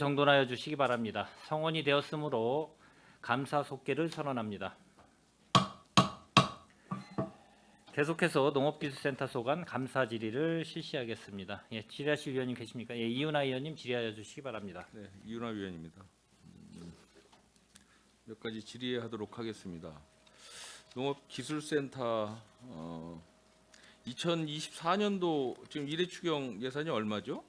정돈하여 주시기 바랍니다. 성원이 되었으므로 감사 속계를 선언합니다. 계속해서 농업기술센터 소관 감사 질의를 실시하겠습니다. 예, 질의하실 위원님 계십니까? 예, 이윤아 위원님 질의하여 주시기 바랍니다. 네, 이윤아 위원입니다. 몇 가지 질의하도록 하겠습니다. 농업기술센터 2024년도 지금 일회 추경 예산이 얼마죠?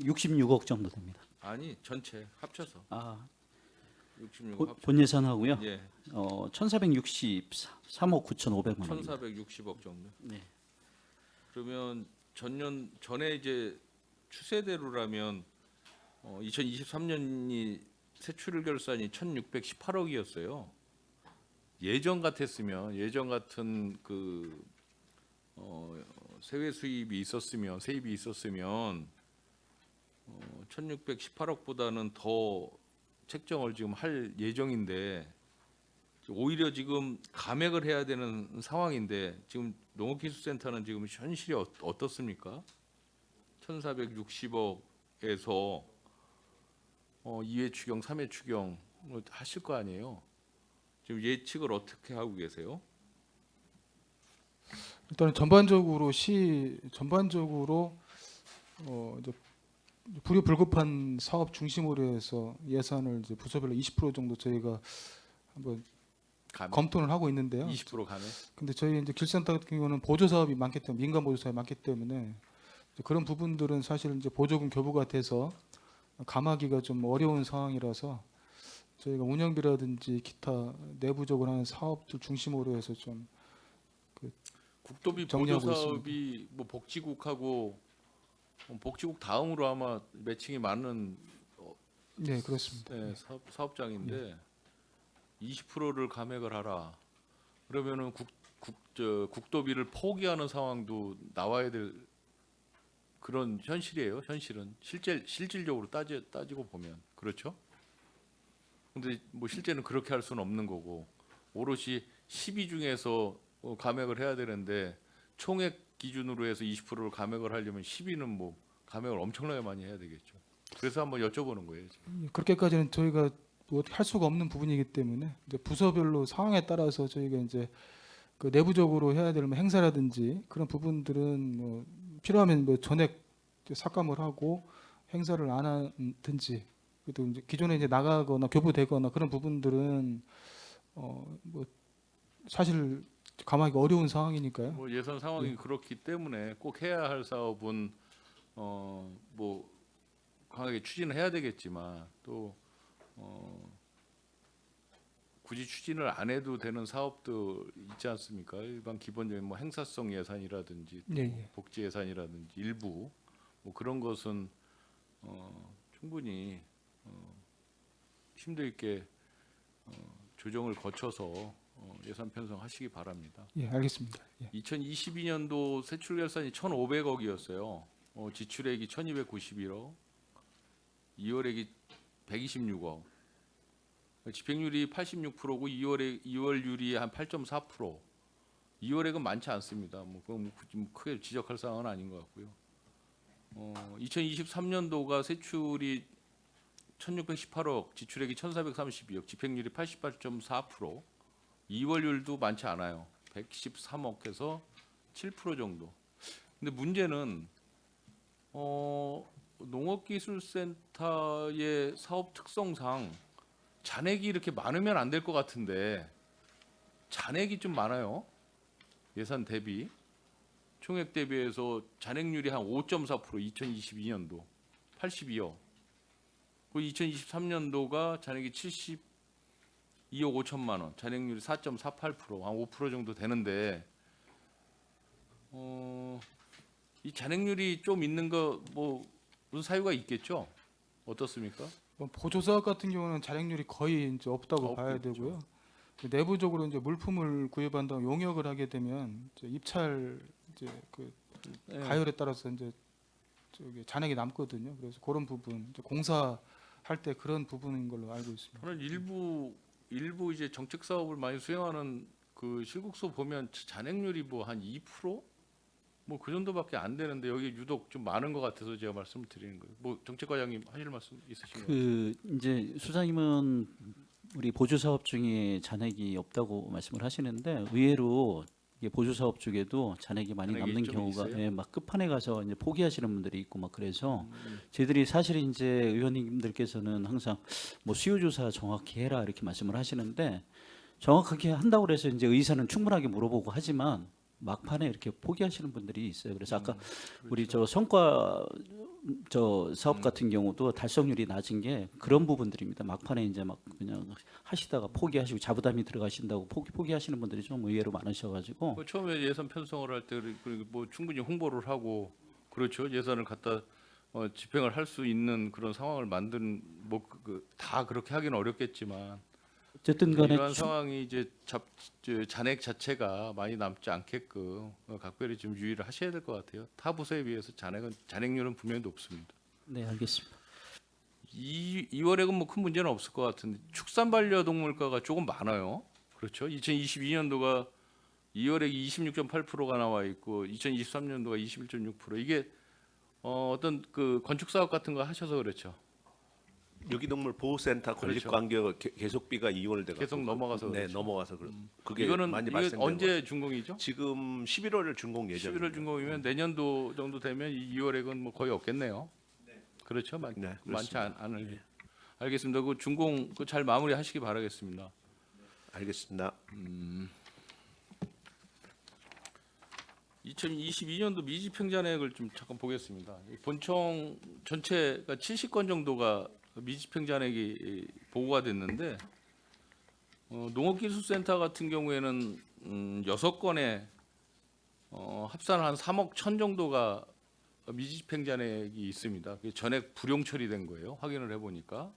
(66억) 정도 됩니다. 아니 전체 합쳐서 아, 66억 합쳐서. 본 예산하고요. 예, 1,463억 9,500만 원입니다. 1,460억 정도. 네. 그러면 전에 이제 추세대로라면 2023년이 세출 결산이 1,618억이었어요. 예전 같았으면 예전 같은 그 세외 수입이 있었으면 세입이 있었으면 1,618억보다는 더 책정을 지금 할 예정인데 오히려 지금 감액을 해야 되는 상황인데 지금 농업기술센터는 지금 현실이 어떻습니까? 1,460억에서 2회 추경, 3회 추경 하실 거 아니에요? 지금 예측을 어떻게 하고 계세요? 일단 전반적으로 이제 불효불급한 사업 중심으로 해서 예산을 이제 부서별로 20% 정도 저희가 한번 감액? 검토를 하고 있는데요. 20% 감액? 근데 저희 이제 길센터 같은 경우는 보조 사업이 많기 때문에 민간 보조 사업이 많기 때문에 이제 그런 부분들은 사실 이제 보조금 교부가 돼서 감하기가 좀 어려운 상황이라서 저희가 운영비라든지 기타 내부적으로 하는 사업들 중심으로 해서 좀 국도비 보조 정리하고 사업이 뭐 복지국하고 복지국 다음으로 아마 매칭이 많은 네, 그렇습니다. 사업장인데 20%를 감액을 하라. 그러면은 국도비를 포기하는 상황도 나와야 될 그런 현실이에요. 현실은 실질적으로 따지고 보면 그렇죠. 근데 뭐 실제는 그렇게 할 수는 없는 거고 오롯이 12 중에서 감액을 해야 되는데 총액 기준으로 해서 20%를 감액을 하려면 12는 뭐 감액을 엄청나게 많이 해야 되겠죠. 그래서 한번 여쭤보는 거예요. 지금. 그렇게까지는 저희가 뭐 할 수가 없는 부분이기 때문에 이제 부서별로 상황에 따라서 저희가 이제 그 내부적으로 해야 될 뭐 행사라든지 그런 부분들은 뭐 필요하면 뭐 전액 삭감을 하고 행사를 안 하든지 그래도 이제 기존에 이제 나가거나 교부되거나 그런 부분들은 뭐 사실 감하기 어려운 상황이니까요. 뭐 예산 상황이 그렇기 때문에 꼭 해야 할 사업은 뭐 강하게 추진을 해야 되겠지만 또 굳이 추진을 안 해도 되는 사업들 있지 않습니까? 일반 기본적인 뭐 행사성 예산이라든지 또 예, 예. 복지 예산이라든지 일부 뭐 그런 것은 충분히 힘도 있게 조정을 거쳐서 예산 편성하시기 바랍니다. 예, 알겠습니다. 예. 2022년도 세출 결산이 1,500억이었어요. 지출액이 1,291억, 2월액이 126억. 집행률이 86%고 2월율이 한 8.4%. 2월액은 많지 않습니다. 뭐 그건 뭐 크게 지적할 사항은 아닌 것 같고요. 2023년도가 세출이 1,618억, 지출액이 1,432억, 집행률이 88.4%. 2월율도 많지 않아요. 113억에서 7% 정도. 근데 문제는 농업기술센터의 사업 특성상 잔액이 이렇게 많으면 안 될 것 같은데 잔액이 좀 많아요. 예산 대비 총액 대비해서 잔액률이 한 5.4% 2022년도 82억. 그 2023년도가 잔액이 72억 5천만 원, 잔액률이 4.48%, 한 5% 정도 되는데 이 잔액률이 좀 있는 거 뭐 무슨 사유가 있겠죠? 어떻습니까? 뭐 보조 사업 같은 경우는 잔액률이 거의 이제 없다고 봐야 없겠죠. 되고요. 내부적으로 이제 물품을 구입한다고 용역을 하게 되면 이제 입찰 이제 그 네. 가열에 따라서 이제 저기 잔액이 남거든요. 그래서 그런 부분 이제 공사 할 때 그런 부분인 걸로 알고 있습니다. 저는 일부 이제 정책 사업을 많이 수행하는 그 실국소 보면 잔액률이 뭐 한 2%? 뭐 그 정도밖에 안 되는데 여기 유독 좀 많은 것 같아서 제가 말씀을 드리는 거예요. 뭐 정책과장님 하실 말씀 있으신가요? 그 이제 수장님은 우리 보조 사업 중에 잔액이 없다고 말씀을 하시는데 의외로 이게 보조 사업 쪽에도 잔액이 많이 잔액이 남는 좀 경우가 있어요? 예, 막 끝판에 가서 이제 포기하시는 분들이 있고 막 그래서 저희들이 사실 이제 의원님들께서는 항상 뭐 수요 조사 정확히 해라 이렇게 말씀을 하시는데 정확하게 한다고 그래서 이제 의사는 충분하게 물어보고 하지만 막판에 이렇게 포기하시는 분들이 있어요. 그래서 아까 우리 저 성과 저 사업 같은 경우도 달성률이 낮은 게 그런 부분들입니다. 막판에 이제 막 그냥 하시다가 포기하시고 자부담이 들어가신다고 포기하시는 분들이 좀 의외로 많으셔가지고 뭐 처음에 예산 편성을 할 때 그리고 뭐 충분히 홍보를 하고 그렇죠. 예산을 갖다 집행을 할 수 있는 그런 상황을 만든 뭐 다 그렇게 하기는 어렵겠지만 어쨌든 간에 이러한 상황이 이제 잔액 자체가 많이 남지 않게끔 각별히 좀 유의를 하셔야 될 것 같아요. 타 부서에 비해서 잔액률은 분명히 높습니다. 네 알겠습니다. 이월액은 뭐 큰 문제는 없을 것 같은데 축산 반려동물가가 조금 많아요. 그렇죠. 2022년도가 2월액이 26.8%가 나와 있고 2023년도가 21.6%. 이게 어떤 그 건축 사업 같은 거 하셔서 그렇죠. 유기동물 보호센터 건립 그렇죠. 간격 계속비가 2월 돼가 계속 넘어가서 네 그렇죠. 넘어가서 그게 이거는 많이 이게 발생된 언제 준공이죠? 지금 11월을 준공 예정입니다. 11월 준공이면 내년도 정도 되면 이 2월액은 뭐 거의 없겠네요. 그렇죠. 네, 많지 그렇습니다. 않을. 알겠습니다. 그 준공 그 잘 마무리하시기 바라겠습니다. 알겠습니다. 2022년도 미집행잔액을 좀 잠깐 보겠습니다. 이 본청 전체가 70건 정도가 미집행잔액이 보고가 됐는데 농업기술센터 같은 경우에는 6건에 합산 한 3억 1천 정도가 미집행잔액이 있습니다. 그게 전액 불용 처리된 거예요. 확인을 해보니까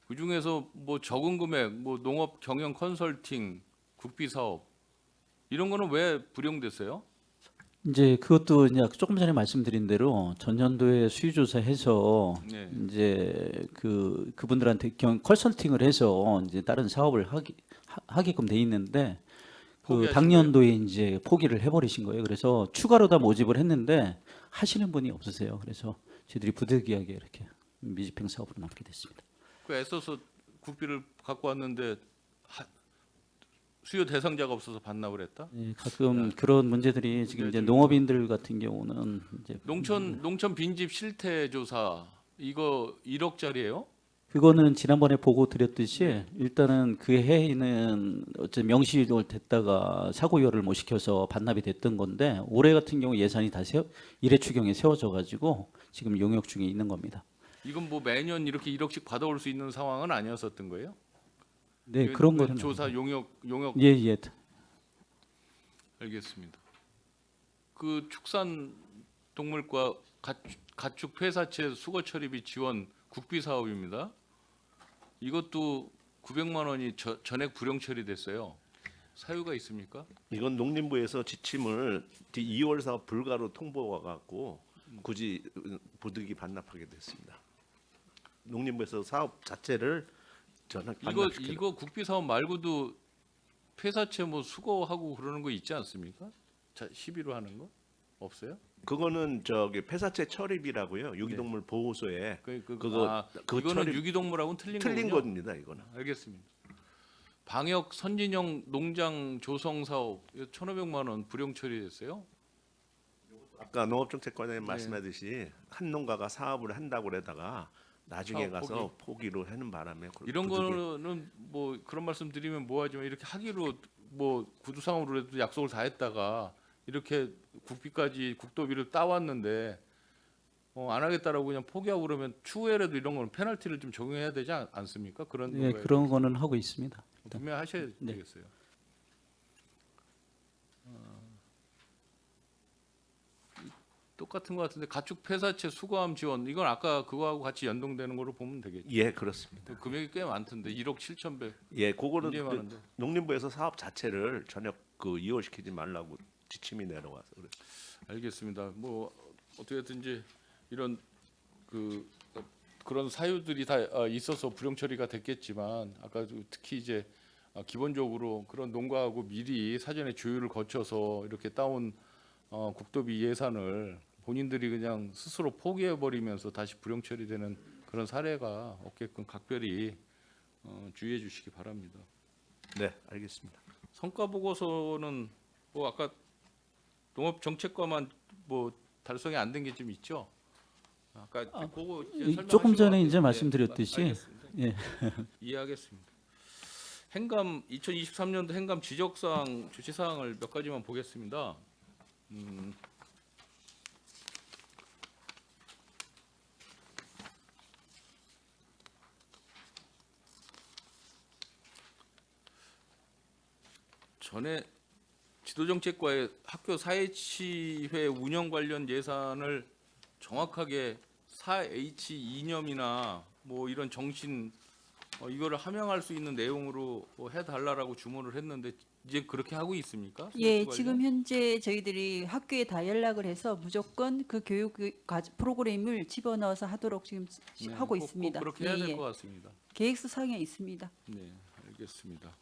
그 중에서 뭐 적은 금액, 뭐 농업 경영 컨설팅, 국비 사업 이런 거는 왜 불용됐어요? 이제 그것도 이제 조금 전에 말씀드린 대로 전년도에 수요조사해서 네. 이제 그분들한테 컨설팅을 해서 이제 다른 사업을 하게끔 돼 있는데 그 포기하신 당년도에 이제 포기를 해버리신 거예요. 그래서 추가로 다 모집을 했는데 하시는 분이 없으세요. 그래서 저희들이 부득이하게 이렇게 미집행 사업으로 남게 됐습니다. 그 애써서 국비를 갖고 왔는데 수요 대상자가 없어서 반납을 했다? 예, 가끔 그런 문제들이 지금 이제 농업인들 같은 경우는 이제 농촌 빈집 실태 조사 이거 1억짜리예요? 그거는 지난번에 보고 드렸듯이 일단은 그 해에는 어째 명시를 됐다가 사고율을 못 시켜서 반납이 됐던 건데 올해 같은 경우 예산이 다 일회 추경에 세워져 가지고 지금 용역 중에 있는 겁니다. 이건 뭐 매년 이렇게 1억씩 받아올 수 있는 상황은 아니었었던 거예요? 네, 이건 그런 그 거는 조사 용역 예, 예. 알겠습니다. 그 축산 동물과 가축 폐사체 수거 처리비 지원 국비 사업입니다. 이것도 900만 원이 전액 불용 처리됐어요. 사유가 있습니까? 이건 농림부에서 지침을 2월 사업 불가로 통보가 갖고 굳이 부득이 반납하게 됐습니다. 농림부에서 사업 자체를 전액 반납시키는 이거 국비 사업 말고도 폐사체 뭐 수거하고 그러는 거 있지 않습니까? 자, 시비로 하는 거 없어요? 그거는 저기 폐사체 처리비라고요. 유기동물 보호소에 그거 이거는 처리- 유기동물하고는 틀린 틀린 거군요. 겁니다. 이거는. 알겠습니다. 방역 선진형 농장 조성 사업 1,500만 원 불용 처리됐어요. 아까 농업정책과장님 네. 말씀하듯이 한 농가가 사업을 한다고 그러다가 나중에 사업 가서 포기로 하는 바람에 이런 부득이- 거는 뭐 그런 말씀 드리면 뭐하지만 이렇게 하기로 뭐 구두상으로라도 약속을 다 했다가 이렇게 국비까지 국도비를 따왔는데 안 하겠다라고 그냥 포기하고 그러면 추후에라도 이런 거는 페널티를 좀 적용해야 되지 않습니까? 그런 네, 거에 그런 거는 하고 있습니다. 분명히 하셔야 네. 되겠어요. 똑같은 것 같은데 가축 폐사체 수거함 지원 이건 아까 그거하고 같이 연동되는 거로 보면 되겠죠. 예, 그렇습니다. 그 금액이 꽤 많던데 1억 7,100 예, 그거는 굉장히 많은데. 농림부에서 사업 자체를 전혀 이월시키지 말라고 지침이 내려와서 그래요. 알겠습니다. 뭐 어떻게든지 이런 그 그런 사유들이 다 있어서 불용 처리가 됐겠지만 아까 특히 이제 기본적으로 그런 농가하고 미리 사전에 조율을 거쳐서 이렇게 따온 국도비 예산을 본인들이 그냥 스스로 포기해 버리면서 다시 불용 처리되는 그런 사례가 없게끔 각별히 주의해 주시기 바랍니다. 네, 알겠습니다. 성과 보고서는 뭐 아까 농업 정책과만 뭐 달성이 안 된 게 좀 있죠. 아까 그거 이제 조금 설명하신 전에 것 이제 같아요. 말씀드렸듯이 알겠습니다. 예. 이해하겠습니다. 행감 2023년도 행감 지적사항 조치사항을 몇 가지만 보겠습니다. 전에 지도정책과의 학교 4H회 운영 관련 예산을 정확하게 4H 이념이나 뭐 이런 정신 이거를 함양할 수 있는 내용으로 해달라라고 주문을 했는데 이제 그렇게 하고 있습니까? 예, 소득 관련? 지금 현재 저희들이 학교에 다 연락을 해서 무조건 그 교육 프로그램을 집어넣어서 하도록 지금 네, 하고 꼭 있습니다. 그렇게 해야 예, 될 예. 것 같습니다. 계획서상에 있습니다. 네, 알겠습니다.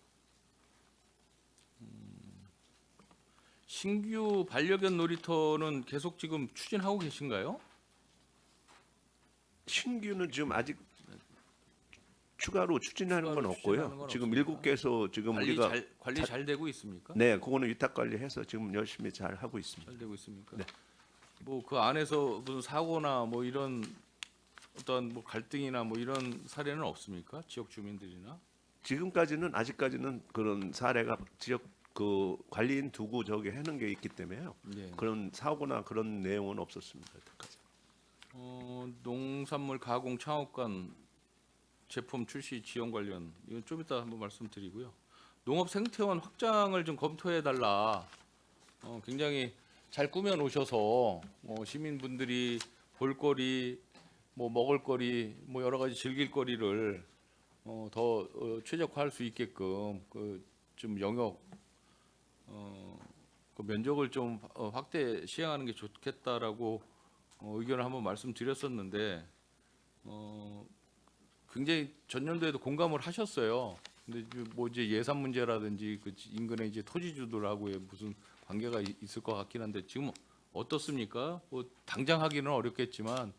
신규 반려견 놀이터는 계속 지금 추진하고 계신가요? 신규는 지금 아직 추가로 추진하는 건 추진하는 없고요. 건 지금 없습니까? 7개소 지금 관리 우리가 잘 되고 있습니까? 네, 그거는 위탁 관리해서 지금 열심히 잘 하고 있습니다. 잘 되고 있습니까? 네. 뭐 그 안에서 무슨 사고나 뭐 이런 어떤 뭐 갈등이나 뭐 이런 사례는 없습니까? 지역 주민들이나? 지금까지는 아직까지는 그런 사례가 지역 그 관리인 두고 저기 하는 게 있기 때문에요. 네. 그런 사고나 그런 내용은 없었습니다. 여태까지. 농산물 가공 창업관 제품 출시 지원 관련 이건 좀 이따 한번 말씀드리고요. 농업 생태원 확장을 좀 검토해 달라. 굉장히 잘 꾸며 놓으셔서 시민분들이 볼거리, 뭐 먹을거리, 뭐 여러 가지 즐길거리를 더 최적화할 수 있게끔 그 좀 영역 그 면적을 좀 확대 시행하는 게 좋겠다라고 의견을 한번 말씀드렸었는데 굉장히 전년도에도 공감을 하셨어요. 근데 뭐 이제 예산 문제라든지 그 인근의 이제 토지주들하고의 무슨 관계가 있을 것 같긴 한데 지금 어떻습니까? 뭐 당장 하기는 어렵겠지만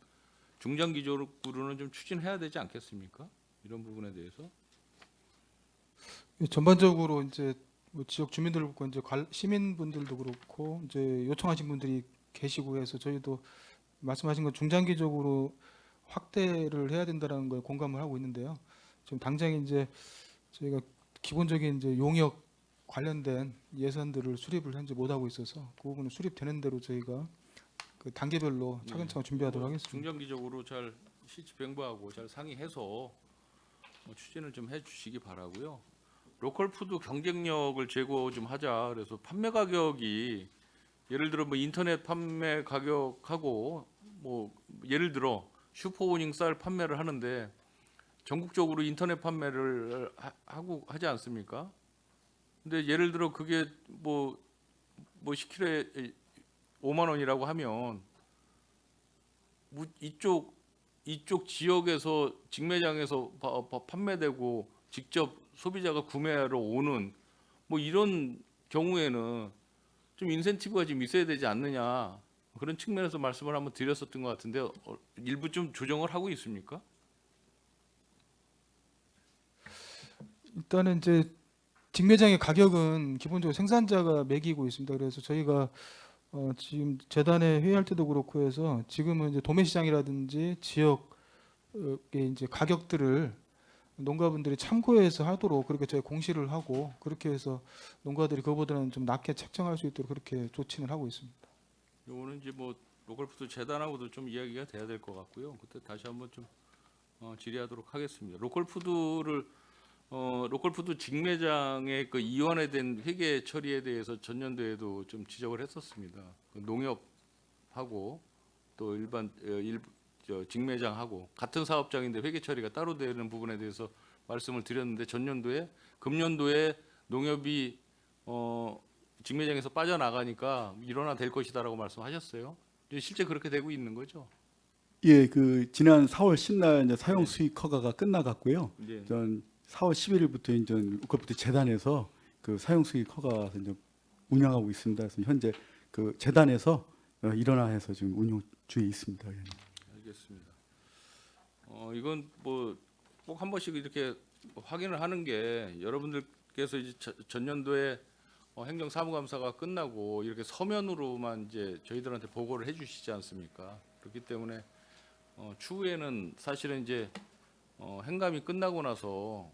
중장기적으로는 좀 추진해야 되지 않겠습니까? 이런 부분에 대해서. 전반적으로 이제 뭐 지역 주민들 그렇고 이제 시민분들도 그렇고 이제 요청하신 분들이 계시고 해서 저희도 말씀하신 것 중장기적으로 확대를 해야 된다라는 걸 공감을 하고 있는데요. 지금 당장 이제 저희가 기본적인 이제 용역 관련된 예산들을 수립을 현재 못 하고 있어서 그 부분은 수립되는 대로 저희가 그 단계별로 차근차근 준비하도록 하겠습니다. 중장기적으로 잘 실질병부하고 잘 상의해서 추진을 좀 해주시기 바라고요. 로컬 푸드 경쟁력을 제고 좀 하자. 그래서 판매 가격이 예를 들어 뭐 인터넷 판매 가격하고 뭐 예를 들어 슈퍼오닝 쌀 판매를 하는데 전국적으로 인터넷 판매를 하고 하지 않습니까? 근데 예를 들어 그게 뭐 10kg에 5만 원이라고 하면 이쪽 지역에서 직매장에서 판매되고 직접 소비자가 구매하러 오는 뭐 이런 경우에는 좀 인센티브가 좀 있어야 되지 않느냐 그런 측면에서 말씀을 한번 드렸었던 것 같은데 일부 좀 조정을 하고 있습니까? 일단은 이제 직매장의 가격은 기본적으로 생산자가 매기고 있습니다. 그래서 저희가 지금 재단에 회의할 때도 그렇고 해서 지금은 이제 도매시장이라든지 지역의 이제 가격들을 농가분들이 참고해서 하도록 그렇게 저희 공시를 하고 그렇게 해서 농가들이 그거보다는 좀 낮게 책정할 수 있도록 그렇게 조치를 하고 있습니다. 요거는 이제 뭐 로컬푸드 재단하고도 좀 이야기가 돼야 될 것 같고요. 그때 다시 한번 좀 질의하도록 하겠습니다. 로컬푸드 직매장의 그 이완화된 회계 처리에 대해서 전년도에도 좀 지적을 했었습니다. 그 농협하고 또 일반 직매장하고 같은 사업장인데 회계 처리가 따로 되는 부분에 대해서 말씀을 드렸는데 금년도에 농협이 직매장에서 빠져나가니까 일원화될 것이다라고 말씀하셨어요. 실제 그렇게 되고 있는 거죠. 예, 그 지난 4월 10날 이제 사용 수익 허가가 끝나갔고요. 네. 전 4월 11일부터 이제 그것부터 재단에서 그 사용 수익 허가 이제 운영하고 있습니다. 그래서 현재 그 재단에서 일원화해서 지금 운영 중에 있습니다. 예. 알겠습니다. 이건 뭐 꼭 한 번씩 이렇게 확인을 하는 게 여러분들께서 이제 전년도에 행정사무감사가 끝나고 이렇게 서면으로만 이제 저희들한테 보고를 해주시지 않습니까? 그렇기 때문에 추후에는 사실은 이제 행감이 끝나고 나서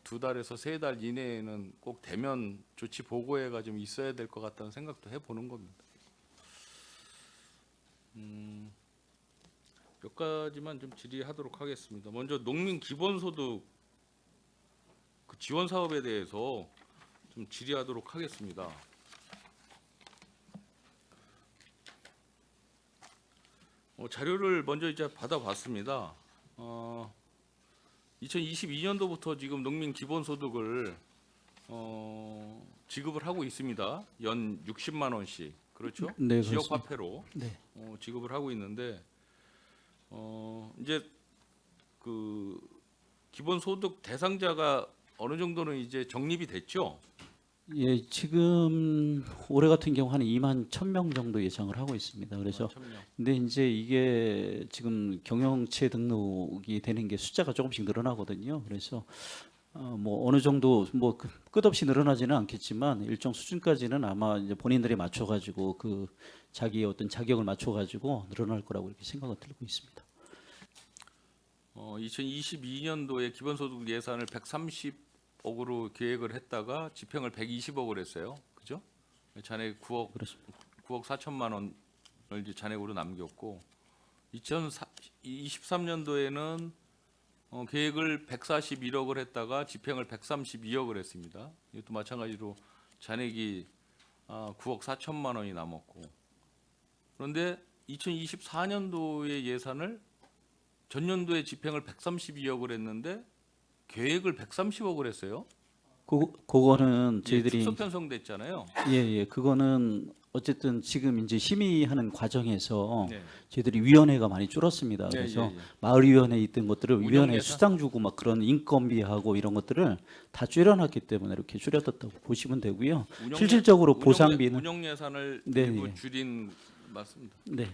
2달에서 3달 이내에는 꼭 대면 조치 보고회가 좀 있어야 될 것 같다는 생각도 해보는 겁니다. 몇 가지만 좀 질의하도록 하겠습니다. 먼저 농민 기본소득 그 지원 사업에 대해서 좀 질의하도록 하겠습니다. 자료를 먼저 이제 받아봤습니다. 2022년도부터 지금 농민 기본소득을 지급을 하고 있습니다. 연 60만 원씩 그렇죠? 네, 지역 그렇습니다. 화폐로 네. 지급을 하고 있는데 이제 그 기본소득 대상자가 어느 정도는 이제 정립이 됐죠? 예, 지금 올해 같은 경우 한 2만 1,000명 정도 예상을 하고 있습니다. 그래서 1000명. 근데 이제 이게 지금 경영체 등록이 되는 게 숫자가 조금씩 늘어나거든요. 그래서 뭐 어느 정도 뭐 끝없이 늘어나지는 않겠지만 일정 수준까지는 아마 이제 본인들이 맞춰가지고 그 자기의 어떤 자격을 맞춰가지고 늘어날 거라고 이렇게 생각을 들고 있습니다. 2022년도에 기본소득 예산을 130억으로 계획을 했다가 집행을 120억을 했어요. 그죠? 잔액 9억 그렇습니다. 9억 4천만 원을 이제 잔액으로 남겼고 2023년도에는 계획을 141억을 했다가 집행을 132억을 했습니다. 이것도 마찬가지로 잔액이 9억 4천만 원이 남았고 그런데 2024년도의 예산을 전년도에 집행을 132억을 했는데 계획을 130억을 했어요. 그거는 저희들이 축소 편성됐잖아요. 예, 그거는 어쨌든 지금 이제 심의하는 과정에서 네. 저희들이 위원회가 많이 줄었습니다. 네, 그래서 예, 예. 마을위원회에 있던 것들을 운영 위원회 예산? 수당 주고 막 그런 인건비하고 이런 것들을 다 줄여놨기 때문에 이렇게 줄여뒀다고 보시면 되고요. 실질적으로 보상비는 운영 예산을 네, 일부 예. 줄인 맞습니다. 네,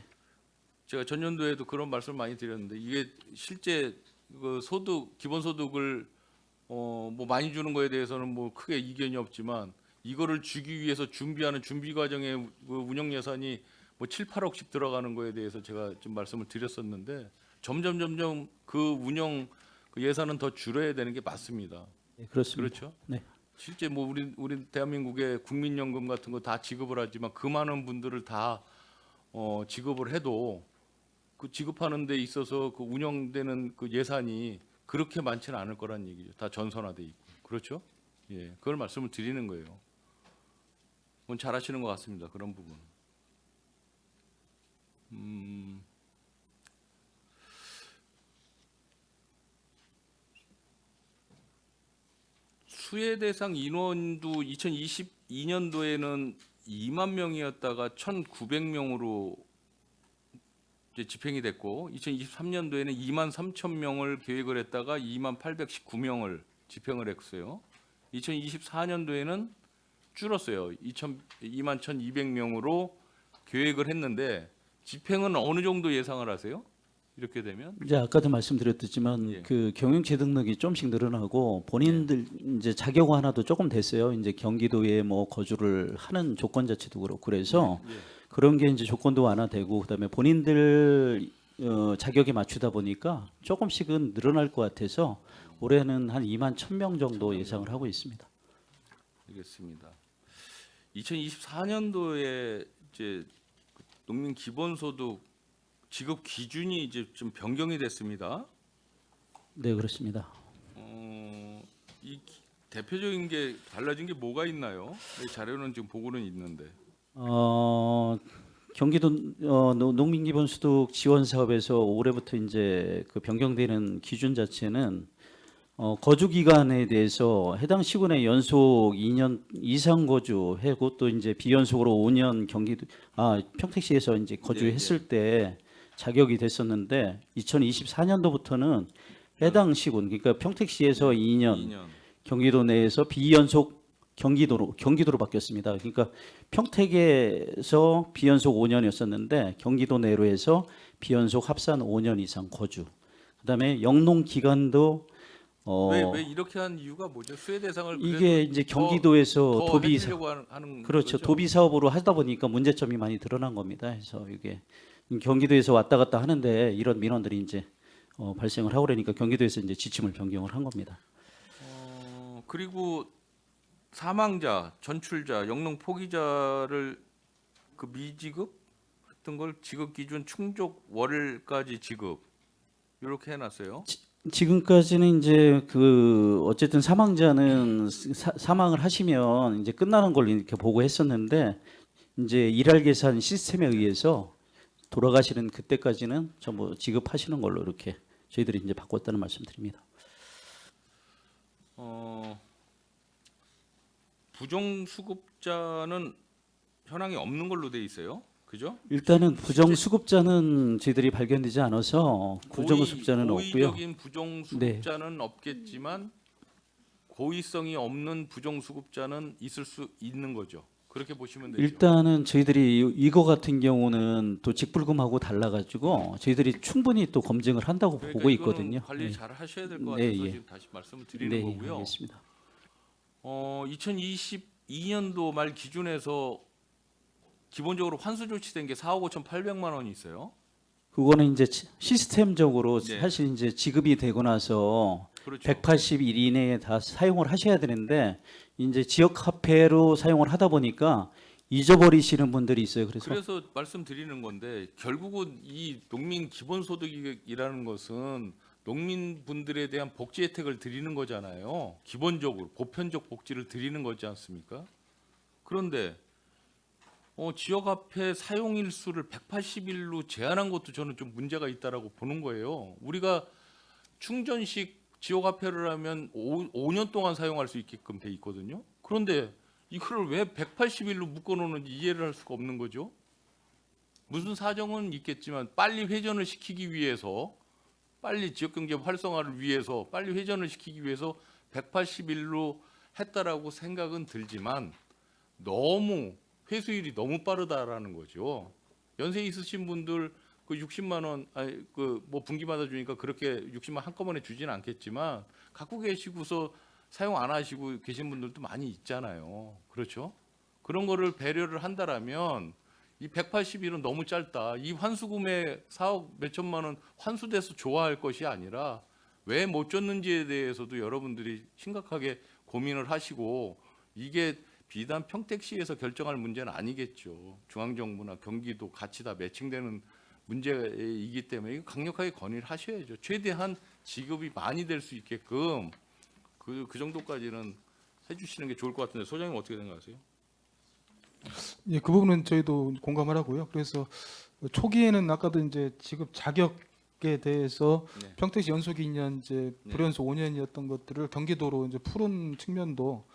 제가 전년도에도 그런 말씀 많이 드렸는데 이게 실제 그 소득 기본소득을 뭐 많이 주는 거에 대해서는 뭐 크게 이견이 없지만 이거를 주기 위해서 준비하는 준비 과정에 그 운영 예산이 뭐 7, 8억씩 들어가는 거에 대해서 제가 좀 말씀을 드렸었는데 점점 그 운영 그 예산은 더 줄여야 되는 게 맞습니다. 네, 그렇습니다. 그렇죠? 네. 실제 뭐 우리 대한민국의 국민연금 같은 거 다 지급을 하지만 그 많은 분들을 다 지급을 해도 그 지급하는 데 있어서 그 운영되는 그 예산이 그렇게 많지는 않을 거란 얘기죠. 다 전선화돼 있고. 그렇죠? 예. 그걸 말씀을 드리는 거예요. 그건 잘 하시는 것 같습니다. 그런 부분. 수혜 대상 인원도 2022년도에는 2만 명이었다가 1,900명으로 이제 집행이 됐고 2023년도에는 2만 3천 명을 계획을 했다가 2만 819명을 집행을 했어요. 2024년도에는 줄었어요. 2만 1,200명으로 계획을 했는데 집행은 어느 정도 예상을 하세요? 이렇게 되면 이제 아까도 말씀드렸지만 예. 그 경영체 등록이 좀씩 늘어나고 본인들 이제 자격화하나도 조금 됐어요. 이제 경기도에 뭐 거주를 하는 조건 자체도 그렇고 그래서 예. 그런 게 이제 조건도 완화되고 그다음에 본인들 자격에 맞추다 보니까 조금씩은 늘어날 것 같아서 올해는 한 2만 1,000명 정도 예상을 하고 있습니다. 알겠습니다. 2024년도에 이제 농민 기본소득 지급 기준이 이제 좀 변경이 됐습니다. 네, 그렇습니다. 이 대표적인 게 달라진 게 뭐가 있나요? 이 자료는 지금 보고는 있는데. 경기도 농민기본소득 지원 사업에서 올해부터 이제 그 변경되는 기준 자체는 거주 기간에 대해서 해당 시군에 연속 2년 이상 거주하고 또 이제 비연속으로 5년 경기도 평택시에서 이제 거주했을 때 자격이 됐었는데 2024년도부터는 해당 시군 그러니까 평택시에서 2년, 경기도 내에서 비연속 경기도로 바뀌었습니다. 그러니까 평택에서 비연속 5년이었었는데 경기도 내로 해서 비연속 합산 5년 이상 거주. 그다음에 영농 기간도 왜 이렇게 한 이유가 뭐죠? 수혜 대상을 이게 이제 경기도에서 더 도비 해주려고 하는 그렇죠. 거죠? 도비 사업으로 하다 보니까 문제점이 많이 드러난 겁니다. 그래서 이게 경기도에서 왔다 갔다 하는데 이런 민원들이 이제 발생을 하고 그러니까 경기도에서 이제 지침을 변경을 한 겁니다. 그리고 사망자, 전출자, 영농 포기자를 그 미지급 했던 걸 지급 기준 충족 월까지 지급 이렇게 해놨어요. 지금까지는 이제 그 어쨌든 사망자는 사망을 하시면 이제 끝나는 걸로 이렇게 보고 했었는데 이제 일할 계산 시스템에 의해서 돌아가시는 그때까지는 전부 지급하시는 걸로 이렇게 저희들이 이제 바꿨다는 말씀드립니다. 부정수급자는 현황이 없는 걸로 돼 있어요. 그죠? 일단은 부정수급자는 저희들이 발견되지 않아서 부정수급자는 없고요. 고의적인 부정수급자는 없겠지만 고의성이 없는 부정수급자는 있을 수 있는 거죠. 그렇게 보시면 되죠. 일단은 저희들이 이거 같은 경우는 또 직불금하고 달라가지고 저희들이 충분히 또 검증을 한다고 그러니까 보고 이거는 있거든요. 관리 네. 잘 하셔야 될 것 네, 같아서 예. 지금 다시 말씀을 드리는 네, 거고요. 알겠습니다. 2022년도 말 기준에서 기본적으로 환수 조치된 게 4억 5,800만 원이 있어요. 그거는 이제 시스템적으로 네. 사실 이제 지급이 되고 나서 그렇죠. 180일 이내에 다 사용을 하셔야 되는데 이제 지역 화폐로 사용을 하다 보니까 잊어버리시는 분들이 있어요. 그래서 말씀드리는 건데 결국은 이 농민 기본소득이라는 것은 농민분들에 대한 복지 혜택을 드리는 거잖아요. 기본적으로 보편적 복지를 드리는 거지 않습니까? 그런데 지역화폐 사용일 수를 180일로 제한한 것도 저는 좀 문제가 있다라고 보는 거예요. 우리가 충전식 지역화폐를 하면 5년 동안 사용할 수 있게끔 돼 있거든요. 그런데 이거를 왜 180일로 묶어놓는지 이해를 할 수가 없는 거죠. 무슨 사정은 있겠지만 빨리 회전을 시키기 위해서, 빨리 지역경제 활성화를 위해서, 빨리 회전을 시키기 위해서 180일로 했다라고 생각은 들지만 너무 회수율이 너무 빠르다라는 거죠. 연세 있으신 분들 그 60만 원, 아니 그 뭐 분기마다 주니까 그렇게 60만 한꺼번에 주지는 않겠지만 갖고 계시고서 사용 안 하시고 계신 분들도 많이 있잖아요. 그렇죠? 그런 거를 배려를 한다라면 이 180일은 너무 짧다. 이 환수금에 4억 몇천만 원 환수돼서 좋아할 것이 아니라 왜 못 줬는지에 대해서도 여러분들이 심각하게 고민을 하시고 이게 비단 평택시에서 결정할 문제는 아니겠죠. 중앙정부나 경기도 같이 다 매칭되는 문제이기 때문에 이거 강력하게 건의를 하셔야죠. 최대한 지급이 많이 될 수 있게끔 그 정도까지는 해주시는 게 좋을 것 같은데 소장님 어떻게 생각하세요? 예, 그 부분은 저희도 공감을 하고요. 그래서 초기에는 아까도 이제 지급 자격에 대해서 네. 평택시 연속 2년 이제 네. 불연속 5년이었던 것들을 경기도로 이제 푸른 측면도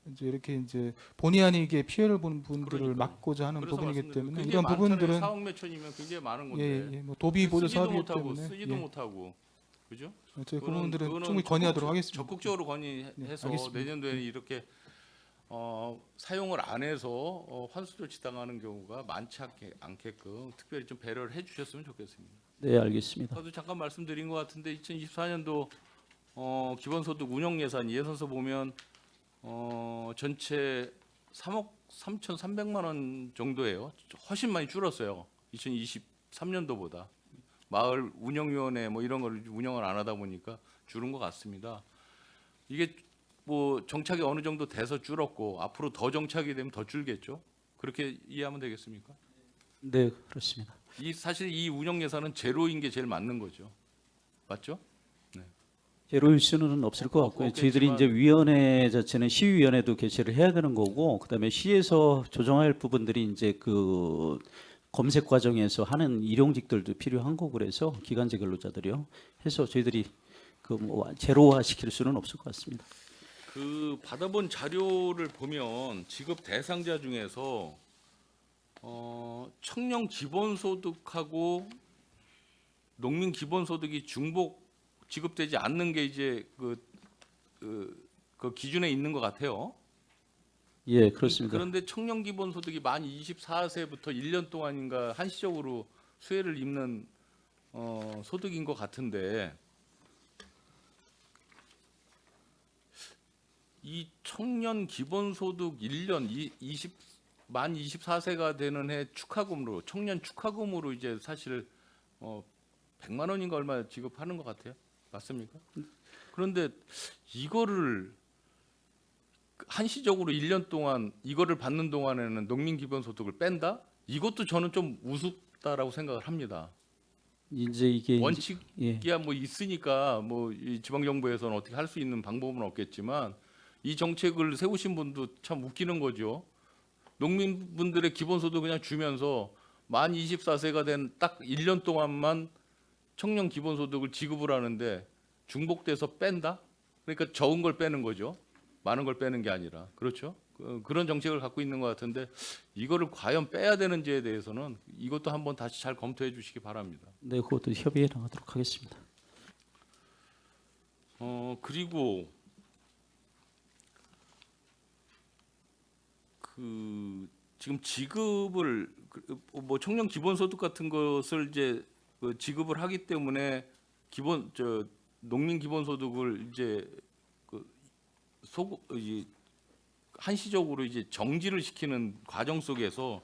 이제 이렇게 이제 본의 아니게 피해를 보는 분들을 그러니까요. 막고자 하는 그래서 부분이기 말씀드린 때문에 굉장히 이런 많잖아요. 부분들은 4억 몇천이면 굉장히 많은 건데 예, 예, 뭐 도비 보조 쓰지도 사업이기 못하고 때문에 쓰지도 예, 못하고 그죠? 저희 그 그거는- 부분들은 그거는 충분히 건의하도록 하겠습니다. 적극적으로 건의해서 네, 알겠습니다. 내년도에는 이렇게 사용을 안 해서 환수 조치 당하는 경우가 많지 않게끔 특별히 좀 배려를 해주셨으면 좋겠습니다. 네, 알겠습니다. 저도 잠깐 말씀드린 것 같은데 2024년도 기본소득 운영 예산서 보면 전체 3억 3,300만 원 정도예요. 훨씬 많이 줄었어요. 2023년도보다. 마을 운영위원회 뭐 이런 걸 운영을 안 하다 보니까 줄은 것 같습니다. 이게 뭐 정착이 어느 정도 돼서 줄었고 앞으로 더 정착이 되면 더 줄겠죠. 그렇게 이해하면 되겠습니까? 네, 그렇습니다. 사실 이 운영 예산은 제로인 게 제일 맞는 거죠. 맞죠? 제로일 수는 없을 것 같고요. 없겠지만. 저희들이 이제 위원회 자체는 시위원회도 개최를 해야 되는 거고, 그다음에 시에서 조정할 부분들이 이제 그 검색 과정에서 하는 일용직들도 필요한 거고 그래서 기간제 근로자들이요. 해서 저희들이 그 뭐 제로화 시킬 수는 없을 것 같습니다. 그 받아본 자료를 보면 지급 대상자 중에서 청년 기본소득하고 농민 기본소득이 중복 지급되지 않는 게 이제 그 기준에 있는 것 같아요. 예, 그렇습니다. 그런데 청년 기본소득이 만 24세부터 1년 동안인가 한시적으로 수혜를 입는 소득인 것 같은데 이 청년 기본소득 1년 만 24세가 되는 해 축하금으로 청년 축하금으로 이제 사실 100만 원인가 얼마 지급하는 것 같아요. 맞습니까? 그런데 이거를 한시적으로 1년 동안 이거를 받는 동안에는 농민 기본소득을 뺀다? 이것도 저는 좀 우습다라고 생각을 합니다. 이제 이게 이제- 원칙이야 뭐 있으니까 뭐 이 지방 정부에서는 어떻게 할 수 있는 방법은 없겠지만 이 정책을 세우신 분도 참 웃기는 거죠. 농민분들의 기본소득 그냥 주면서 만 24세가 된 딱 1년 동안만 청년 기본소득을 지급을 하는데 중복돼서 뺀다? 그러니까 적은 걸 빼는 거죠. 많은 걸 빼는 게 아니라. 그렇죠? 그런 정책을 갖고 있는 것 같은데 이거를 과연 빼야 되는지에 대해서는 이것도 한번 다시 잘 검토해 주시기 바랍니다. 네, 그것도 협의해 나가도록 하겠습니다. 그리고 그 지금 지급을 뭐 청년 기본소득 같은 것을 이제 지급을 하기 때문에 농민 기본소득을 이제 이제 한시적으로 이제 정지를 시키는 과정 속에서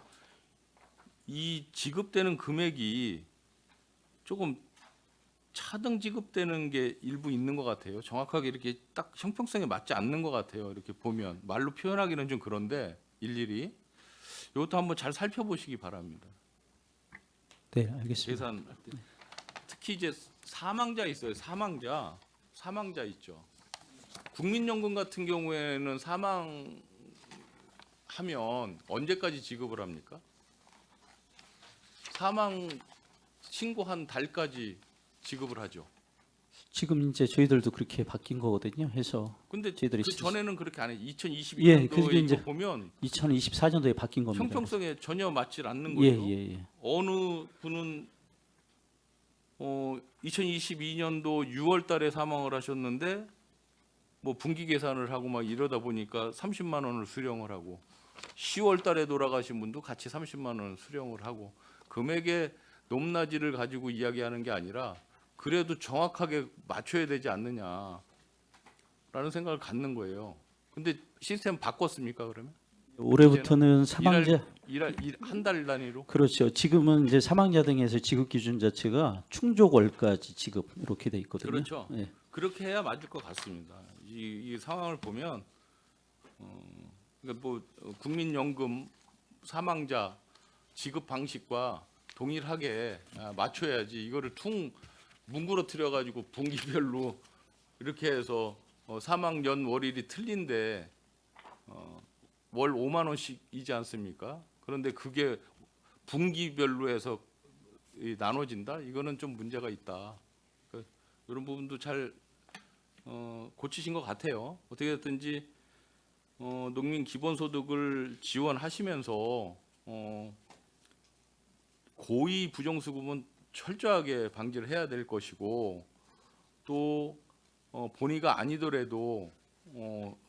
이 지급되는 금액이 조금 차등 지급되는 게 일부 있는 것 같아요. 정확하게 이렇게 딱 형평성에 맞지 않는 것 같아요. 이렇게 보면 말로 표현하기는 좀 그런데 일일이 이것도 한번 잘 살펴보시기 바랍니다. 네, 알겠습니다. 계산할 때 특히 이제 사망자 있어요. 사망자 있죠. 국민연금 같은 경우에는 사망하면 언제까지 지급을 합니까? 사망 신고한 달까지 지급을 하죠. 지금 이제 저희들도 그렇게 바뀐 거거든요. 해서 근데 저희들이 그 전에는 그렇게 안 해. 예, 2022년도에 그게 이제 이거 보면 2024년도에 바뀐 겁니다. 형평성에 전혀 맞지 않는 예, 거죠. 예, 예. 어느 분은 2022년도 6월 달에 사망을 하셨는데 뭐 분기 계산을 하고 막 이러다 보니까 30만 원을 수령을 하고 10월 달에 돌아가신 분도 같이 30만 원을 수령을 하고 금액의 높낮이를 가지고 이야기하는 게 아니라 그래도 정확하게 맞춰야 되지 않느냐라는 생각을 갖는 거예요. 근데 시스템 바꿨습니까 그러면? 올해부터는 사망자 한 달 단위로? 그렇죠. 지금은 이제 사망자 등에서 지급 기준 자체가 충족월까지 지급 이렇게 돼 있거든요. 그렇죠. 예. 그렇게 해야 맞을 것 같습니다. 이 상황을 보면 그러니까 뭐 국민연금 사망자 지급 방식과 동일하게 맞춰야지 이거를 퉁 뭉그러뜨려 가지고 분기별로 이렇게 해서 사망 연 월일이 틀린데 월 5만 원씩이지 않습니까? 그런데 그게 분기별로 해서 나눠진다? 이거는 좀 문제가 있다. 그러니까 이런 부분도 잘 고치신 것 같아요. 어떻게 됐든지 농민 기본소득을 지원하시면서 고의 부정수급은 철저하게 방지를 해야 될 것이고 또 본의가 아니더라도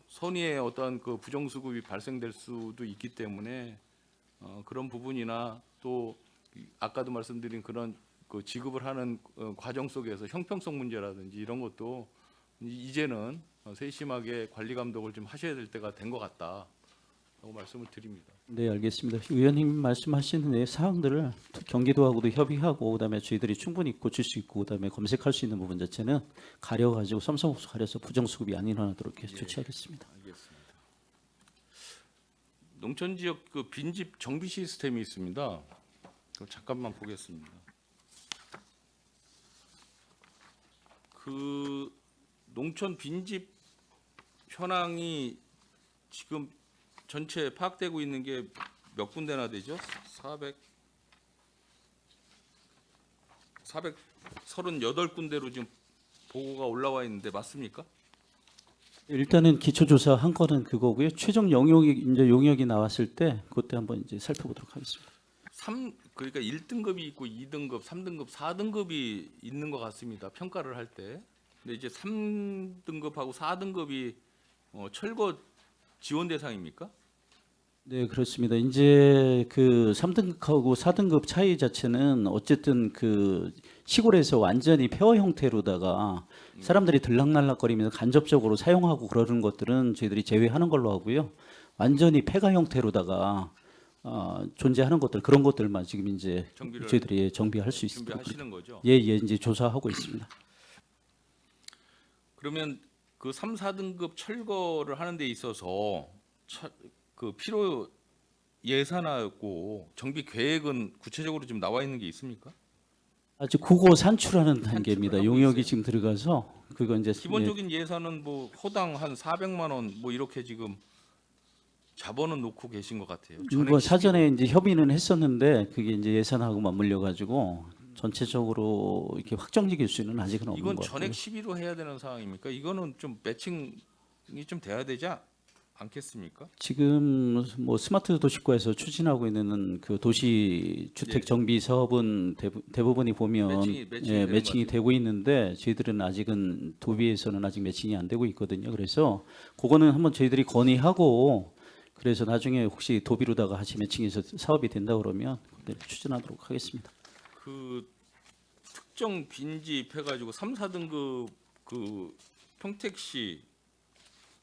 선의의 어떤 그 부정수급이 발생될 수도 있기 때문에 그런 부분이나 또 아까도 말씀드린 그런 그 지급을 하는 과정 속에서 형평성 문제라든지 이런 것도 이제는 세심하게 관리 감독을 좀 하셔야 될 때가 된 것 같다라고 말씀을 드립니다. 네, 알겠습니다. 의원님 말씀하시는 내 사항들을 경기도하고도 협의하고 그다음에 저희들이 충분히 고칠 수 있고 그다음에 검색할 수 있는 부분 자체는 가려가지고 섬섬없이 가려서 부정수급이 안 일어나도록 해서 조치하겠습니다. 알겠습니다. 농촌 지역 그 빈집 정비 시스템이 있습니다. 그걸 잠깐만 보겠습니다. 그 농촌 빈집 현황이 지금 전체 파악되고 있는 게 몇 군데나 되죠? 438군데로 지금 보고가 올라와 있는데 맞습니까? 일단은 기초조사 한 건은 그거고요. 최종 용역이 이제 용역이 나왔을 때 그때 한번 이제 살펴보도록 하겠습니다. 그러니까 1등급이 있고 2등급, 3등급, 4등급이 있는 것 같습니다. 평가를 할 때. 근데 이제 3등급하고 4등급이 철거 지원 대상입니까? 네, 그렇습니다. 이제 그 3등급하고 4등급 차이 자체는 어쨌든 그 시골에서 완전히 폐허 형태로다가 사람들이 들락날락거리면서 간접적으로 사용하고 그러는 것들은 저희들이 제외하는 걸로 하고요. 완전히 폐가 형태로다가 존재하는 것들 그런 것들만 지금 이제 정비를 저희들이 정비할 수 있도록 준비하시는 거죠. 예, 이제 조사하고 있습니다. 그러면 그 3, 4등급 철거를 하는 데 있어서 그 필요 예산하고 정비 계획은 구체적으로 지금 나와 있는 게 있습니까? 아직 국어 산출하는 단계입니다. 하고 용역이 있어요. 지금 들어가서 그거 이제 기본적인 예산은 뭐 호당 한 400만 원 뭐 이렇게 지금 잡아는 놓고 계신 것 같아요. 이거 사전에 이제 협의는 했었는데 그게 이제 예산하고 맞물려 가지고 전체적으로 이렇게 확정지길 수는 아직은 없는 이건 것 같고요. 전액 12로 해야 되는 상황입니까? 이거는 좀 매칭이 좀 돼야 되지 않겠습니까? 지금 뭐 스마트 도시과에서 추진하고 있는 그 도시 주택 예. 정비 사업은 대부분이 보면 매칭이 예, 되는 매칭이 것 되고 있는데 저희들은 아직은 도비에서는 아직 매칭이 안 되고 있거든요. 그래서 그거는 한번 저희들이 건의하고 그래서 나중에 혹시 도비로다가 같이 매칭해서 사업이 된다 그러면 그때 추진하도록 하겠습니다. 그 특정 빈집 해가지고 3, 4등급 그 평택시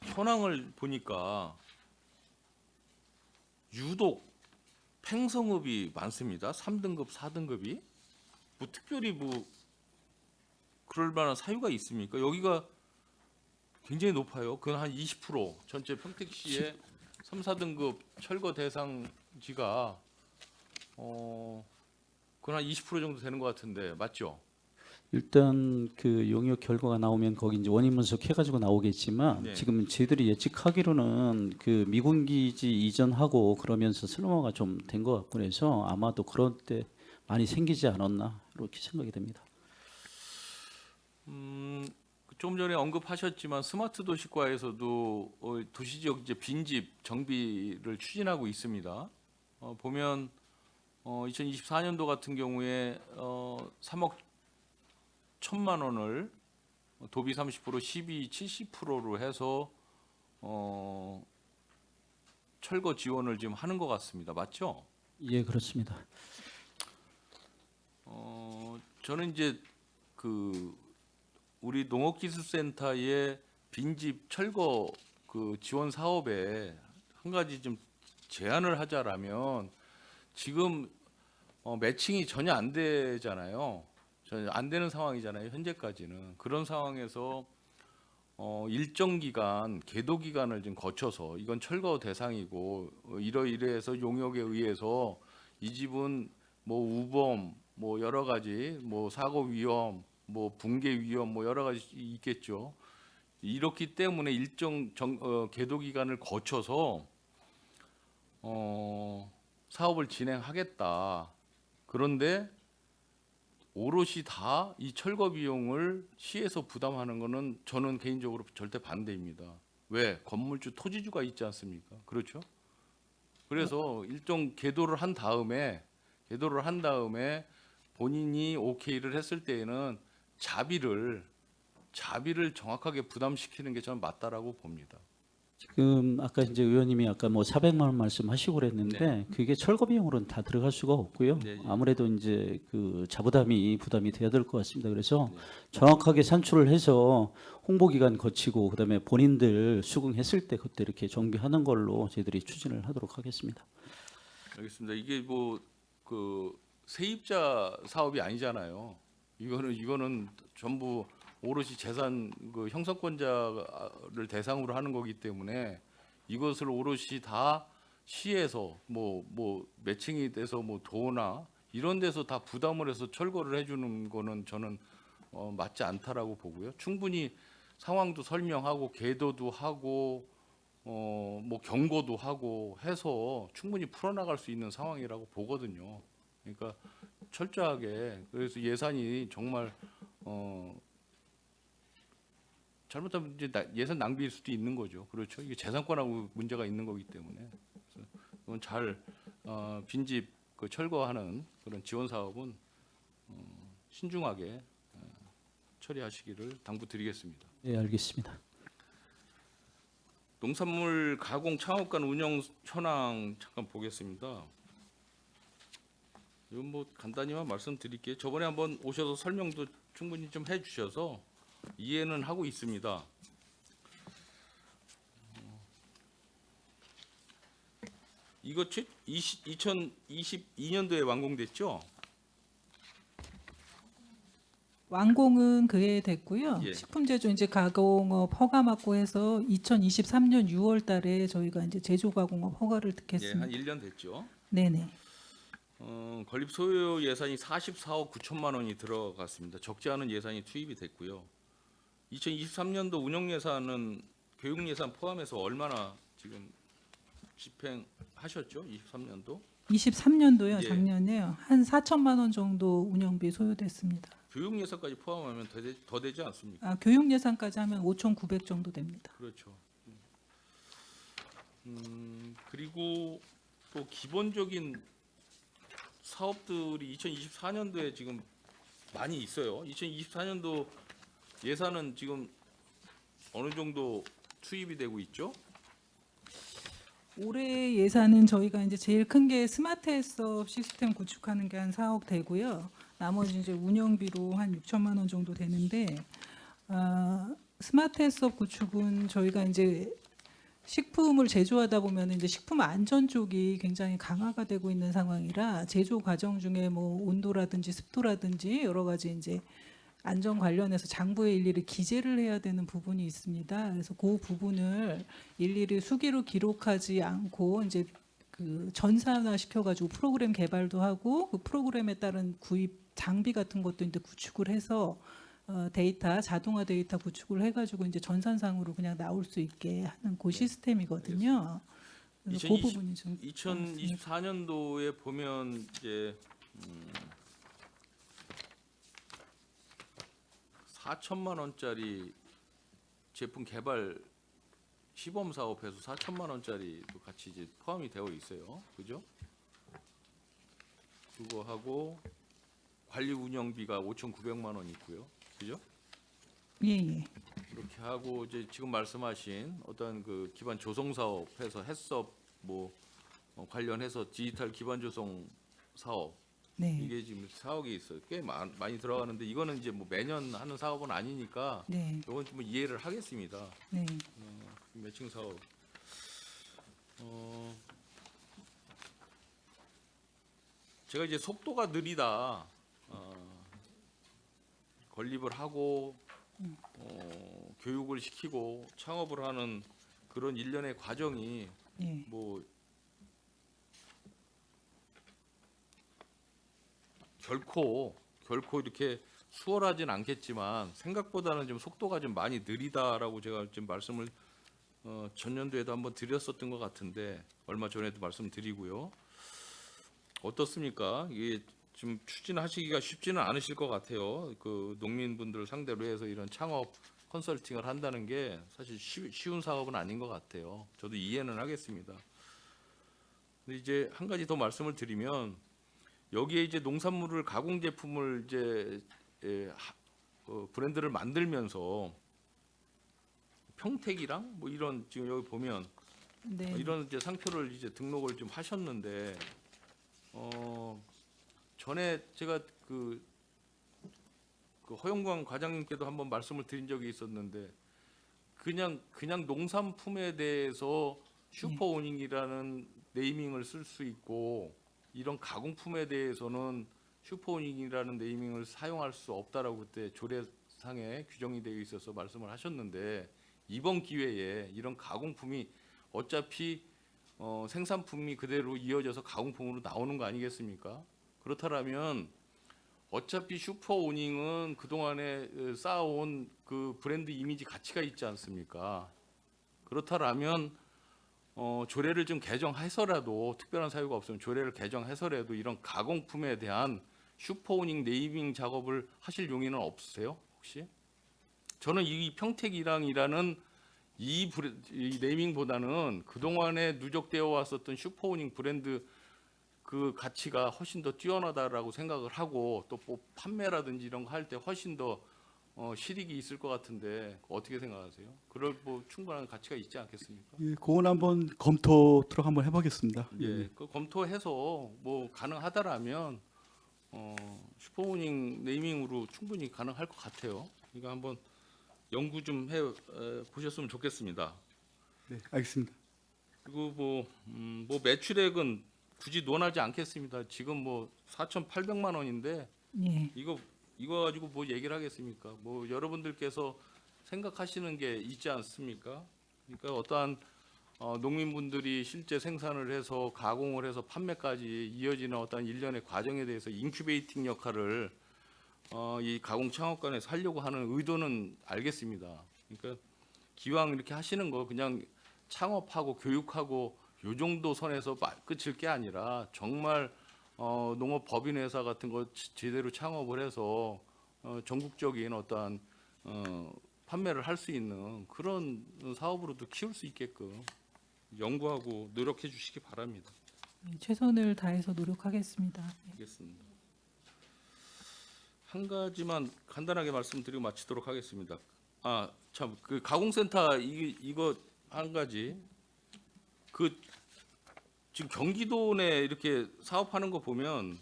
현황을 보니까 유독 팽성읍이 많습니다. 3등급, 4등급이 뭐 특별히 뭐 그럴 만한 사유가 있습니까? 여기가 굉장히 높아요. 그건 한 20% 전체 평택시의 3, 4등급 철거 대상지가 그건 한 20% 정도 되는 것 같은데 맞죠? 일단 그 용역 결과가 나오면 거기 이제 원인 분석해가지고 나오겠지만 네. 지금 저희들이 예측하기로는 그 미군 기지 이전하고 그러면서 슬로우가 좀 된 것 같고 그래서 아마도 그런 때 많이 생기지 않았나 이렇게 생각이 됩니다. 좀 전에 언급하셨지만 스마트 도시과에서도 도시지역 이제 빈집 정비를 추진하고 있습니다. 보면 2024년도 같은 경우에 3억 1천만 원을 도비 30%, 시비 70%로 해서 철거 지원을 지금 하는 것 같습니다. 맞죠? 예, 그렇습니다. 저는 이제 그 우리 농업기술센터의 빈집 철거 그 지원 사업에 한 가지 좀 제안을 하자라면 지금 매칭이 전혀 안 되잖아요. 전혀 안 되는 상황이잖아요. 현재까지는 그런 상황에서 일정 기간 계도 기간을 좀 거쳐서 이건 철거 대상이고 이러이러해서 용역에 의해서 이 집은 뭐 우범 뭐 여러 가지 뭐 사고 위험 뭐 붕괴 위험 뭐 여러 가지 있겠죠. 이렇기 때문에 일정 계도 기간을 거쳐서 사업을 진행하겠다. 그런데 오롯이 다 이 철거 비용을 시에서 부담하는 것은 저는 개인적으로 절대 반대입니다. 왜? 건물주 토지주가 있지 않습니까? 그렇죠? 그래서 일정 계도를 한 다음에 본인이 오케이를 했을 때에는 자비를 정확하게 부담시키는 게 저는 맞다라고 봅니다. 지금 아까 이제 의원님이 아까 뭐 400만 원 말씀하시고 그랬는데 그게 철거 비용으로는 다 들어갈 수가 없고요. 네, 예. 아무래도 이제 그 부담이 돼야 될 것 같습니다. 그래서 네. 정확하게 산출을 해서 홍보 기간 거치고 그다음에 본인들 수긍했을 때 그때 이렇게 정비하는 걸로 저희들이 추진을 하도록 하겠습니다. 알겠습니다. 이게 뭐 그 세입자 사업이 아니잖아요. 이거는 전부 오롯이 재산 그 형성권자를 대상으로 하는 거기 때문에 이것을 오롯이 다 시에서 뭐 매칭이 돼서 뭐 도나 이런 데서 다 부담을 해서 철거를 해주는 거는 저는 맞지 않다라고 보고요. 충분히 상황도 설명하고 계도도 하고 뭐 경고도 하고 해서 충분히 풀어나갈 수 있는 상황이라고 보거든요. 그러니까 철저하게 그래서 예산이 정말 잘못하면 이제 예산 낭비일 수도 있는 거죠. 그렇죠. 이게 재산권하고 문제가 있는 거기 때문에 그래서 이건 잘 빈집 그 철거하는 그런 지원 사업은 신중하게 처리하시기를 당부드리겠습니다. 예, 알겠습니다. 농산물 가공 창업관 운영 현황 잠깐 보겠습니다. 이건 뭐 간단히만 말씀드릴게요. 저번에 한번 오셔서 설명도 충분히 좀 해주셔서 이해는 하고 있습니다. 이거 2022년도에 완공됐죠? 완공은 그해 됐고요. 예. 식품제조 이제 가공업 허가 받고 해서 2023년 6월 달에 저희가 이제 제조 가공업 허가를 예, 득했습니다. 한 1년 됐죠. 네네. 건립 소요 예산이 44억 9천만 원이 들어갔습니다. 적지 않은 예산이 투입이 됐고요. 2023년도 운영 예산은 교육 예산 포함해서 얼마나 지금 집행하셨죠? 23년도? 23년도요. 예. 작년에요. 한 4천만 원 정도 운영비 소요됐습니다. 교육 예산까지 포함하면 더 되지 않습니까? 아, 교육 예산까지 하면 5,900 정도 됩니다. 그렇죠. 그리고 또 기본적인 사업들이 2024년도에 지금 많이 있어요. 2024년도 예산은 지금 어느 정도 투입이 되고 있죠? 올해 예산은 저희가 이제 제일 큰 게 스마트 헬스업 시스템 구축하는 게 한 4억 되고요. 나머지 이제 운영비로 한 6천만 원 정도 되는데 스마트 헬스업 구축은 저희가 이제 식품을 제조하다 보면 이제 식품 안전 쪽이 굉장히 강화가 되고 있는 상황이라 제조 과정 중에 뭐 온도라든지 습도라든지 여러 가지 이제 안전 관련해서 장부에 일일이 기재를 해야 되는 부분이 있습니다. 그래서 그 부분을 일일이 수기로 기록하지 않고 이제 그 전산화 시켜가지고 프로그램 개발도 하고 그 프로그램에 따른 구입 장비 같은 것도 이제 구축을 해서 데이터 자동화 데이터 구축을 해가지고 이제 전산상으로 그냥 나올 수 있게 하는 그 시스템이거든요. 그래서 그 부분이 좀 2024년도에 보면 이제 4천만 원짜리 제품 개발 시범 사업에서 4천만 원짜리도 같이 이제 포함이 되어 있어요. 그죠? 그거 하고 관리 운영비가 5,900만 원 있고요. 그죠? 예예. 그렇게 하고 이제 지금 말씀하신 어떤 그 기반 조성 사업해서 햇섭 뭐 관련해서 디지털 기반 조성 사업 네. 이게 지금 사업이 있어요. 꽤 많이 들어가는데 이거는 이제 뭐 매년 하는 사업은 아니니까 네. 이건 좀 이해를 하겠습니다. 네. 매칭 사업. 제가 이제 속도가 느리다. 건립을 하고 교육을 시키고 창업을 하는 그런 일련의 과정이 예. 뭐 결코 이렇게 수월하진 않겠지만 생각보다는 좀 속도가 좀 많이 느리다라고 제가 좀 말씀을 전년도에도 한번 드렸었던 것 같은데 얼마 전에도 말씀드리고요. 어떻습니까? 이게 지금 추진하시기가 쉽지는 않으실 것 같아요. 그 농민분들 상대로 해서 이런 창업 컨설팅을 한다는 게 사실 쉬운 사업은 아닌 것 같아요. 저도 이해는 하겠습니다. 근데 이제 한 가지 더 말씀을 드리면 여기에 이제 농산물을 가공 제품을 이제 브랜드를 만들면서 평택이랑 뭐 이런 지금 여기 보면 네. 이런 이제 상표를 이제 등록을 좀 하셨는데 전에 제가 그 허영광 과장님께도 한번 말씀을 드린 적이 있었는데 그냥 농산품에 대해서 슈퍼오닝이라는 네이밍을 쓸 수 있고 이런 가공품에 대해서는 슈퍼오닝이라는 네이밍을 사용할 수 없다라고 그때 조례상에 규정이 되어 있어서 말씀을 하셨는데 이번 기회에 이런 가공품이 어차피 생산품이 그대로 이어져서 가공품으로 나오는 거 아니겠습니까? 그렇다면 어차피 슈퍼오닝은 그동안에 쌓아온 그 브랜드 이미지 가치가 있지 않습니까? 그렇다면 조례를 좀 개정해서라도 특별한 사유가 없으면 조례를 개정해서라도 이런 가공품에 대한 슈퍼오닝 네이밍 작업을 하실 용의는 없으세요? 혹시? 저는 이 평택이랑이라는 이 네이밍보다는 그동안에 누적되어 왔었던 슈퍼오닝 브랜드 그 가치가 훨씬 더 뛰어나다라고 생각을 하고 또 뭐 판매라든지 이런 거 할 때 훨씬 더 실익이 있을 것 같은데 어떻게 생각하세요? 그럴 뭐 충분한 가치가 있지 않겠습니까? 예, 그건 한번 검토토록 한번 해보겠습니다. 예, 그 검토해서 뭐 가능하다라면 슈퍼모닝 네이밍으로 충분히 가능할 것 같아요. 이거 한번 연구 좀 해 보셨으면 좋겠습니다. 네, 알겠습니다. 그리고 뭐 매출액은 굳이 논하지 않겠습니다. 지금 뭐 4,800만 원인데 예. 이거 가지고 뭐 얘기를 하겠습니까? 뭐 여러분들께서 생각하시는 게 있지 않습니까? 그러니까 어떠한 농민분들이 실제 생산을 해서 가공을 해서 판매까지 이어지는 어떤 일련의 과정에 대해서 인큐베이팅 역할을 이 가공 창업관에서 하려고 하는 의도는 알겠습니다. 그러니까 기왕 이렇게 하시는 거 그냥 창업하고 교육하고 요 정도 선에서 끝일 게 아니라 정말 농업법인회사 같은 거 제대로 창업을 해서 전국적인 어떠한 판매를 할 수 있는 그런 사업으로도 키울 수 있게끔 연구하고 노력해 주시기 바랍니다. 최선을 다해서 노력하겠습니다. 알겠습니다. 한 가지만 간단하게 말씀드리고 마치도록 하겠습니다. 아, 참, 그 가공센터 이거 한 가지 그 지금 경기도 내 이렇게 사업하는 거 보면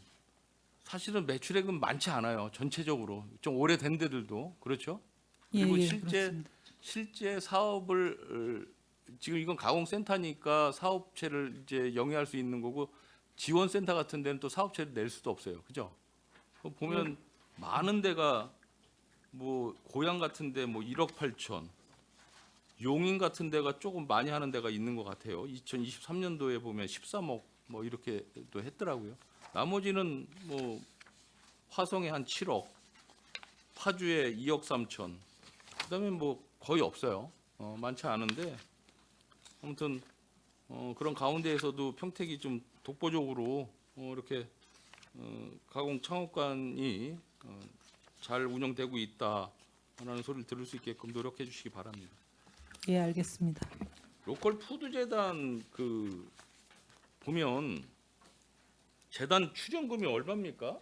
사실은 매출액은 많지 않아요. 전체적으로 좀 오래된 데들도 그렇죠. 그리고 실제 사업을 지금 이건 가공센터니까 사업체를 이제 영위할 수 있는 거고 지원센터 같은 데는 또 사업체를 낼 수도 없어요. 그죠? 보면 많은 데가 뭐 고양 같은 데 뭐 1억 8천, 용인 같은 데가 조금 많이 하는 데가 있는 것 같아요. 2023년도에 보면 13억 뭐 이렇게 또 했더라고요. 나머지는 뭐 화성에 한 7억, 파주에 2억 3천, 그다음에 뭐 거의 없어요. 많지 않은데 아무튼 그런 가운데에서도 평택이 좀 독보적으로 이렇게 가공 창업관이 잘 운영되고 있다라는 소리를 들을 수 있게끔 노력해 주시기 바랍니다. 예, 알겠습니다. 로컬 푸드 재단 그 보면 재단 출연금이 얼마입니까?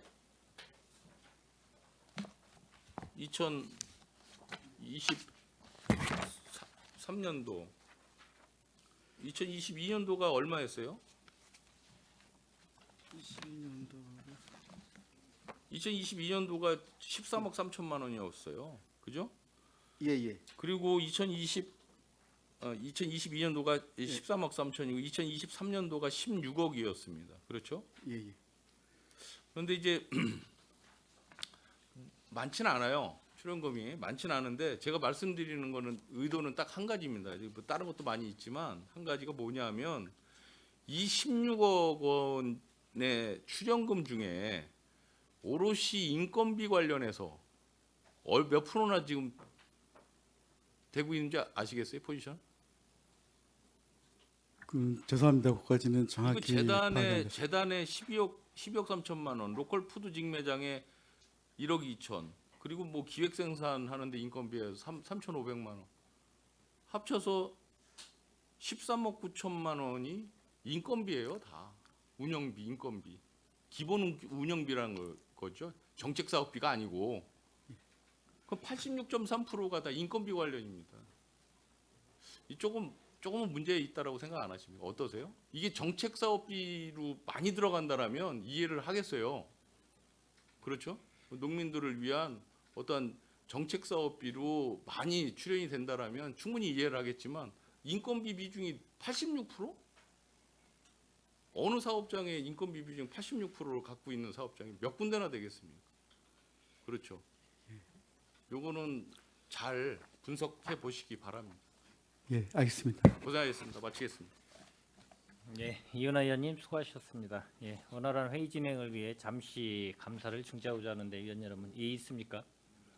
2023년도 2022년도가 얼마였어요? 2022년도가 13억 3천만 원이었어요. 그죠? 예, 예. 그리고 2022년도가 13억 3천이고 2023년도가 16억이었습니다. 그렇죠? 예, 예. 그런데 이제 많지는 않아요. 출연금이 많지는 않은데 제가 말씀드리는 거는 의도는 딱 한 가지입니다. 뭐 다른 것도 많이 있지만 한 가지가 뭐냐면 이 16억 원의 출연금 중에 오롯이 인건비 관련해서 몇 프로나 지금 되고 있는지 아시겠어요? 포지션? 그 죄송합니다. 그까지는 정확히 그리고 파악이 안 됐어요. 재단에 12억 3천만 원, 로컬 푸드 직매장에 1억 2천, 그리고 뭐 기획 생산하는데 인건비에 3,500만 원, 합쳐서 13억 9천만 원이 인건비예요, 다. 운영비, 인건비. 기본 운영비라는 거죠. 정책 사업비가 아니고. 그럼 86.3%가 다 인건비 관련입니다. 이 조금은 문제 있다라고 생각 안 하십니까? 어떠세요? 이게 정책 사업비로 많이 들어간다라면 이해를 하겠어요. 그렇죠? 농민들을 위한 어떤 정책 사업비로 많이 출연이 된다라면 충분히 이해를 하겠지만 인건비 비중이 86%? 어느 사업장의 인건비 비중 86%를 갖고 있는 사업장이 몇 군데나 되겠습니까? 그렇죠. 요거는 잘 분석해 보시기 바랍니다. 예, 알겠습니다. 고생하셨습니다. 마치겠습니다. 예, 이은하 의원님 수고하셨습니다. 예, 원활한 회의 진행을 위해 잠시 감사를 중지하고자 하는데 위원 여러분 이의 있습니까?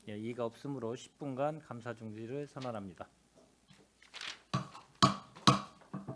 예, 이의가 없으므로 10분간 감사 중지를 선언합니다.